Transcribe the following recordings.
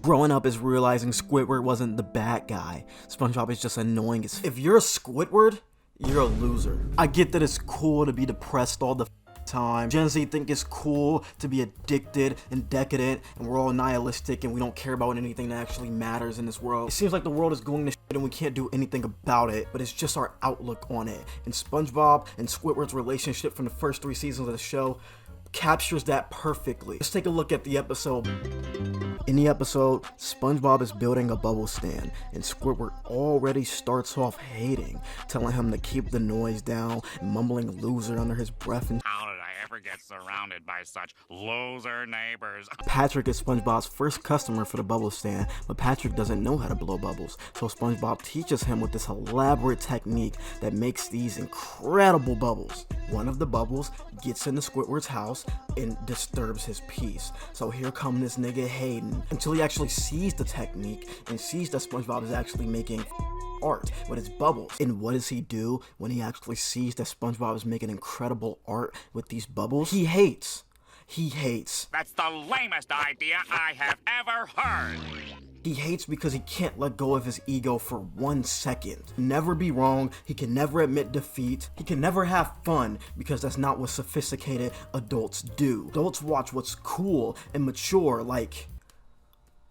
Growing up is realizing Squidward wasn't the bad guy. SpongeBob is just annoying as If you're a Squidward, you're a loser. I get that it's cool to be depressed all the time. Gen Z think it's cool to be addicted and decadent, and we're all nihilistic and we don't care about anything that actually matters in this world. It seems like the world is going to shit and we can't do anything about it, but it's just our outlook on it. And SpongeBob and Squidward's relationship from the first 3 seasons of the show captures that perfectly. Let's take a look at the episode. In the episode, SpongeBob is building a bubble stand, and Squidward already starts off hating, telling him to keep the noise down, and mumbling loser under his breath. And how did I ever get surrounded by such loser neighbors? Patrick is SpongeBob's first customer for the bubble stand, but Patrick doesn't know how to blow bubbles, so SpongeBob teaches him with this elaborate technique that makes these incredible bubbles. One of the bubbles gets into Squidward's house and disturbs his peace. So here come this nigga hating until he actually sees the technique and sees that SpongeBob is actually making art with his bubbles. And what does he do when he actually sees that SpongeBob is making incredible art with these bubbles? He hates. He hates. That's the lamest idea I have ever heard. He hates because he can't let go of his ego for 1 second. Never be wrong, he can never admit defeat, he can never have fun because that's not what sophisticated adults do. Adults watch what's cool and mature, like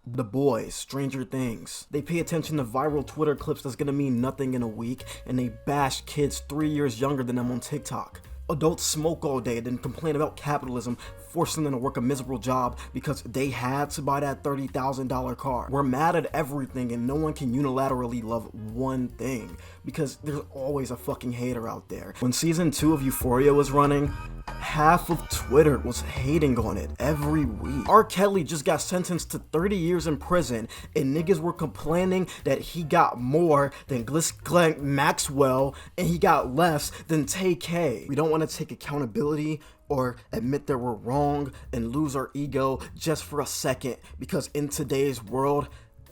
The Boys, Stranger Things. They pay attention to viral Twitter clips that's gonna mean nothing in a week, and they bash kids 3 years younger than them on TikTok. Adults smoke all day and then complain about capitalism forcing them to work a miserable job because they had to buy that $30,000 car. We're mad at everything and no one can unilaterally love one thing because there's always a fucking hater out there. When season 2 of Euphoria was running, half of Twitter was hating on it every week. R. Kelly just got sentenced to 30 years in prison and niggas were complaining that he got more than Glenn Maxwell and he got less than TK. We don't want to take accountability or admit that we're wrong and lose our ego just for a second, because in today's world,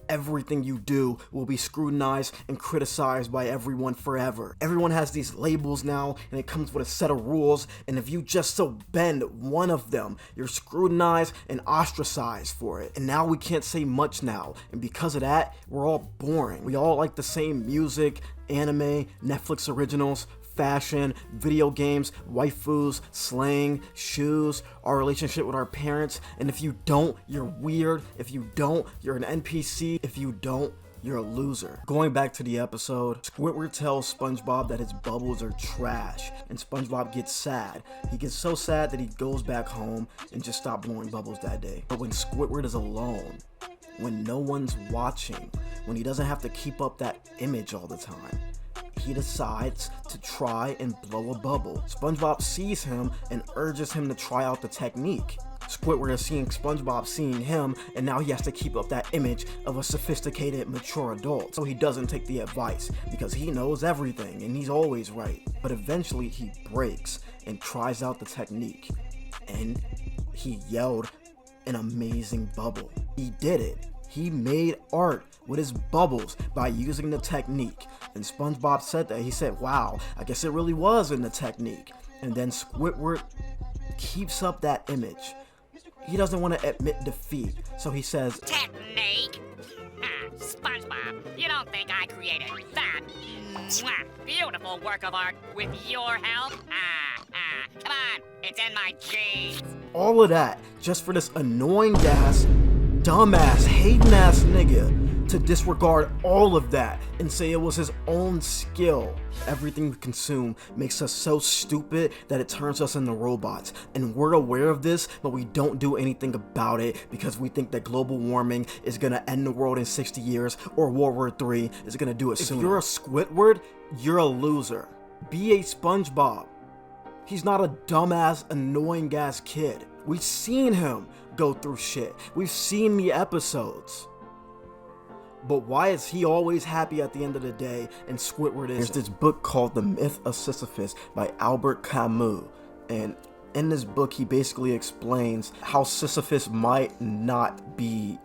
everything you do will be scrutinized and criticized by everyone forever. Everyone has these labels now, and it comes with a set of rules, and if you just so bend one of them, you're scrutinized and ostracized for it. And now we can't say much now, and because of that, we're all boring. We all like the same music, anime, Netflix originals, fashion, video games, waifus, slang, shoes, our relationship with our parents, and if you don't, you're weird. If you don't, you're an NPC. If you don't, you're a loser. Going back to the episode, Squidward tells SpongeBob that his bubbles are trash, and SpongeBob gets sad. He gets so sad that he goes back home and just stops blowing bubbles that day. But when Squidward is alone, when no one's watching, when he doesn't have to keep up that image all the time, he decides to try and blow a bubble. SpongeBob sees him and urges him to try out the technique. Squidward is seeing SpongeBob seeing him, and now he has to keep up that image of a sophisticated, mature adult. So he doesn't take the advice because he knows everything and he's always right. But eventually he breaks and tries out the technique, and he yelled an amazing bubble. He did it. He made art with his bubbles by using the technique. And SpongeBob said that. He said, wow, I guess it really was in the technique. And then Squidward keeps up that image. He doesn't want to admit defeat. So he says, technique? SpongeBob, you don't think I created that beautiful work of art with your help? Come on, it's in my genes. All of that just for this annoying ass, dumbass, hating ass nigga to disregard all of that and say it was his own skill. Everything we consume makes us so stupid that it turns us into robots, and we're aware of this, but we don't do anything about it because we think that global warming is gonna end the world in 60 years or World War III is gonna do it soon. If you're a Squidward, you're a loser. Be a SpongeBob. He's not a dumbass, annoying ass kid. We've seen him go through shit. We've seen the episodes. But why is he always happy at the end of the day and Squidward isn't? There's this book called The Myth of Sisyphus by Albert Camus, and in this book he basically explains how Sisyphus might not be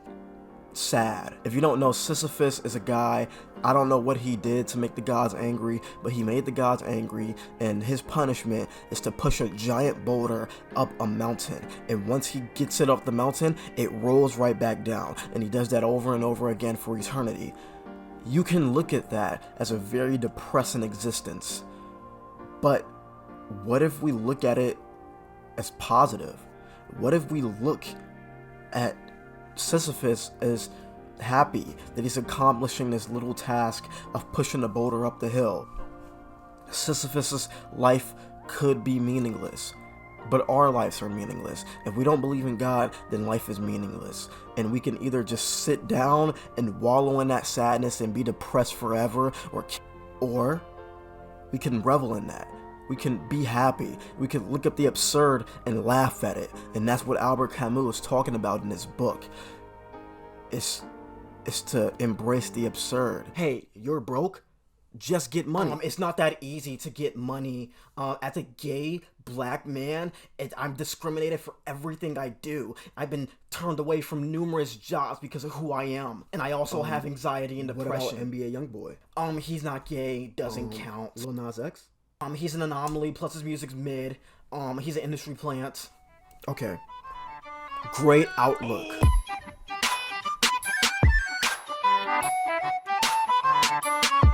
sad. If you don't know, Sisyphus is a guy, I don't know what he did to make the gods angry, but he made the gods angry, and his punishment is to push a giant boulder up a mountain. And once he gets it up the mountain, it rolls right back down, and he does that over and over again for eternity. You can look at that as a very depressing existence, but what if we look at it as positive? What if we look at Sisyphus as happy that he's accomplishing this little task of pushing a boulder up the hill? Sisyphus's life could be meaningless, but our lives are meaningless. If we don't believe in God, then life is meaningless. And we can either just sit down and wallow in that sadness and be depressed forever, or we can revel in that. We can be happy. We can look at the absurd and laugh at it. And that's what Albert Camus is talking about in his book. It's to embrace the absurd. Hey, you're broke? Just get money. It's not that easy to get money. As a gay black man, I'm discriminated for everything I do. I've been turned away from numerous jobs because of who I am. And I also have anxiety and depression. What about NBA Youngboy? He's not gay, doesn't count. Lil Nas X? He's an anomaly, plus his music's mid. He's an industry plant. Okay. Great outlook.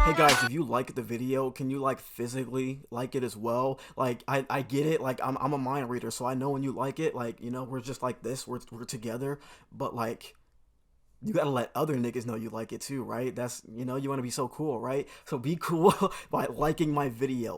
Hey guys, if you like the video, can you like physically like it as well? Like I get it, like I'm a mind reader, so I know when you like it, like, you know, we're just like this, we're together, but like you gotta let other niggas know you like it too, right? That's, you know, you want to be so cool, right? So be cool by liking my video.